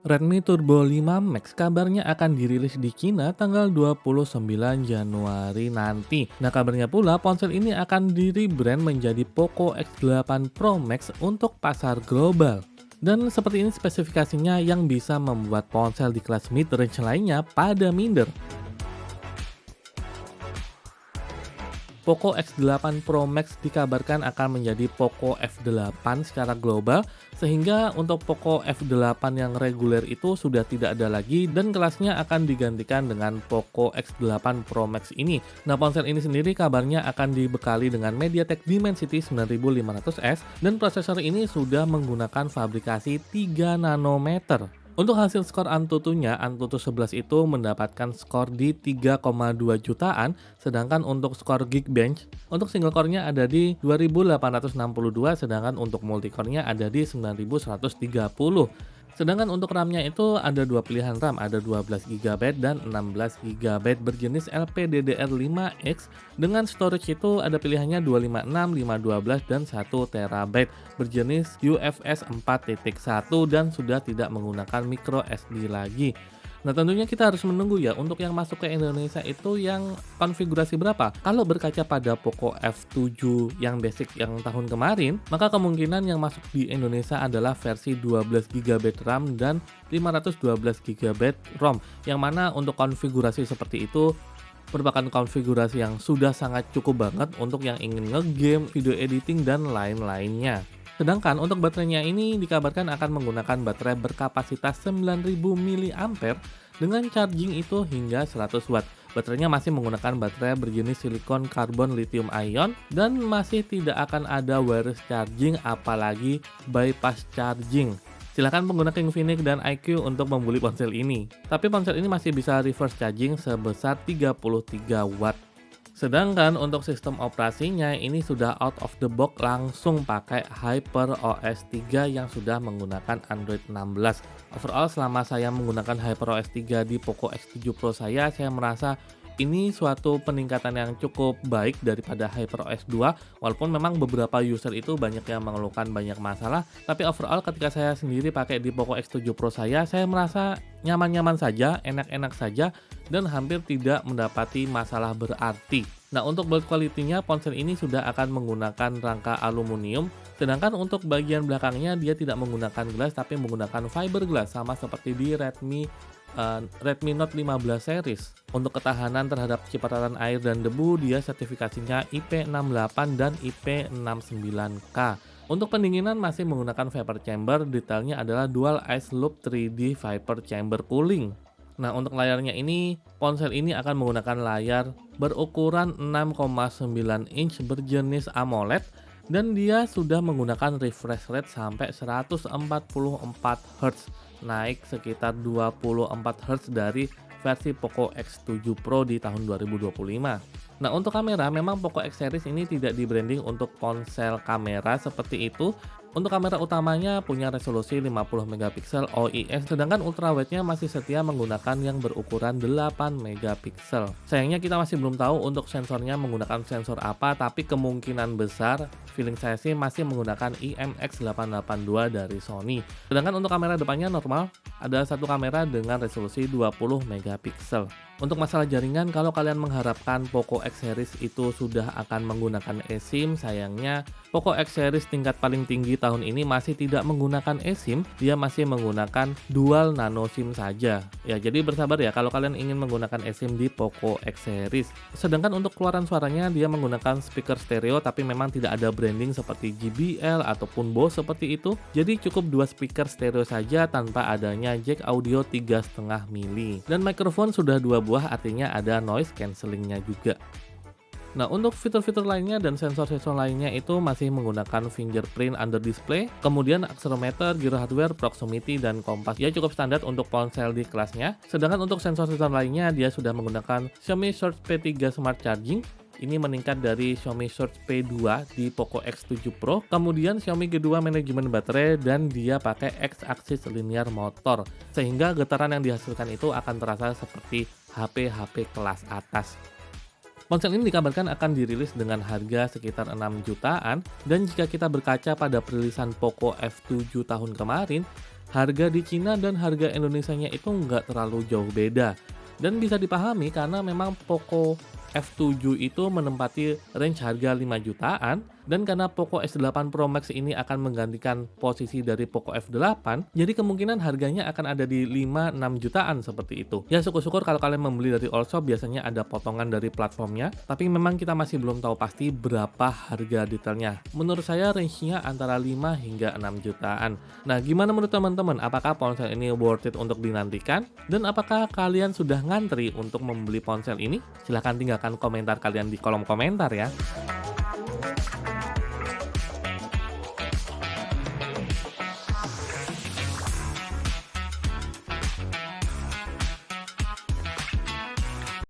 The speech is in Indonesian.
Redmi Turbo 5 Max kabarnya akan dirilis di Cina tanggal 29 Januari nanti. Nah, kabarnya pula ponsel ini akan di-rebrand menjadi Poco X8 Pro Max untuk pasar global. Dan seperti ini spesifikasinya yang bisa membuat ponsel di kelas mid-range lainnya pada minder. Poco X8 Pro Max dikabarkan akan menjadi Poco F8 secara global, sehingga untuk Poco F8 yang reguler itu sudah tidak ada lagi dan kelasnya akan digantikan dengan Poco X8 Pro Max ini. Nah, ponsel ini sendiri kabarnya akan dibekali dengan MediaTek Dimensity 9500S dan prosesor ini sudah menggunakan fabrikasi 3 nanometer. Untuk hasil skor Antutunya, Antutu 11 itu mendapatkan skor di 3,2 jutaan, sedangkan untuk skor Geekbench, untuk single core-nya ada di 2862, sedangkan untuk multicore-nya ada di 9130. Sedangkan untuk RAM-nya itu ada dua pilihan RAM, ada 12 GB dan 16 GB berjenis LPDDR5X. Dengan storage itu ada pilihannya 256, 512 dan 1 TB berjenis UFS 4.1 dan sudah tidak menggunakan micro SD lagi. Nah, tentunya kita harus menunggu ya untuk yang masuk ke Indonesia itu yang konfigurasi berapa. Kalau berkaca pada Poco F7 yang basic yang tahun kemarin, maka kemungkinan yang masuk di Indonesia adalah versi 12 GB RAM dan 512 GB ROM. Yang mana untuk konfigurasi seperti itu merupakan konfigurasi yang sudah sangat cukup banget untuk yang ingin ngegame, video editing, dan lain-lainnya. Sedangkan untuk baterainya ini dikabarkan akan menggunakan baterai berkapasitas 9000 mAh dengan charging itu hingga 100 watt. Baterainya masih menggunakan baterai berjenis silikon karbon lithium ion dan masih tidak akan ada wireless charging apalagi bypass charging. Silahkan pengguna Kingfinish dan iQOO untuk membeli ponsel ini. Tapi ponsel ini masih bisa reverse charging sebesar 33 watt. Sedangkan untuk sistem operasinya ini sudah out of the box langsung pakai HyperOS 3 yang sudah menggunakan Android 16. Overall selama saya menggunakan HyperOS 3 di Poco X7 Pro saya merasa ini suatu peningkatan yang cukup baik daripada HyperOS 2, walaupun memang beberapa user itu banyak yang mengeluhkan banyak masalah, tapi overall ketika saya sendiri pakai di Poco X7 Pro saya merasa nyaman-nyaman saja, enak-enak saja, dan hampir tidak mendapati masalah berarti. Nah, untuk build quality-nya ponsel ini sudah akan menggunakan rangka aluminium, sedangkan untuk bagian belakangnya dia tidak menggunakan glass tapi menggunakan fiberglass sama seperti di Redmi Note 15 series. Untuk ketahanan terhadap cipratan air dan debu dia sertifikasinya IP68 dan IP69K. Untuk pendinginan masih menggunakan vapor chamber, detailnya adalah dual ice loop 3D vapor chamber cooling. Nah, untuk layarnya ini, ponsel ini akan menggunakan layar berukuran 6,9 inch berjenis AMOLED dan dia sudah menggunakan refresh rate sampai 144 Hz, naik sekitar 24 Hz dari versi Poco X7 Pro di tahun 2025. Nah, untuk kamera memang Poco X series ini tidak di branding untuk ponsel kamera seperti itu. Untuk kamera utamanya punya resolusi 50 megapiksel OIS, sedangkan ultrawide-nya masih setia menggunakan yang berukuran 8 megapiksel. Sayangnya kita masih belum tahu untuk sensornya menggunakan sensor apa, tapi kemungkinan besar feeling saya sih masih menggunakan IMX882 dari Sony. Sedangkan untuk kamera depannya normal, ada satu kamera dengan resolusi 20 megapiksel. Untuk masalah jaringan, kalau kalian mengharapkan Poco X series itu sudah akan menggunakan eSIM, sayangnya Poco X series tingkat paling tinggi tahun ini masih tidak menggunakan eSIM, dia masih menggunakan dual nano SIM saja. Ya, jadi bersabar ya kalau kalian ingin menggunakan eSIM di Poco X series. Sedangkan untuk keluaran suaranya dia menggunakan speaker stereo tapi memang tidak ada branding seperti JBL ataupun Bose seperti itu. Jadi cukup dua speaker stereo saja tanpa adanya jack audio 3,5 mili. Dan mikrofon sudah dua buah, artinya ada noise cancellingnya juga. Nah, untuk fitur-fitur lainnya dan sensor-sensor lainnya itu masih menggunakan fingerprint under display, kemudian accelerometer, gyro hardware, proximity, dan kompas. Ya, cukup standar untuk ponsel di kelasnya. Sedangkan untuk sensor-sensor lainnya dia sudah menggunakan Xiaomi Surge P3 Smart Charging. Ini meningkat dari Xiaomi Surge P2 di Poco X7 Pro. Kemudian Xiaomi G2 manajemen baterai dan dia pakai X-axis linear motor. Sehingga getaran yang dihasilkan itu akan terasa seperti HP-HP kelas atas. Ponsel ini dikabarkan akan dirilis dengan harga sekitar 6 jutaan dan jika kita berkaca pada perilisan Poco F7 tahun kemarin, Harga di Cina dan harga Indonesianya itu nggak terlalu jauh beda. Dan bisa dipahami karena memang Poco F7 itu menempati range harga 5 jutaan, dan karena Poco S8 Pro Max ini akan menggantikan posisi dari Poco F8, jadi kemungkinan harganya akan ada di 5-6 jutaan seperti itu. Ya syukur-syukur kalau kalian membeli dari Allshop biasanya ada potongan dari platformnya, tapi memang kita masih belum tahu pasti berapa harga detailnya. Menurut saya range-nya antara 5 hingga 6 jutaan. Nah, gimana menurut teman-teman? Apakah ponsel ini worth it untuk dinantikan? Dan apakah kalian sudah ngantri untuk membeli ponsel ini? Silahkan tinggalkan komentar kalian di kolom komentar ya.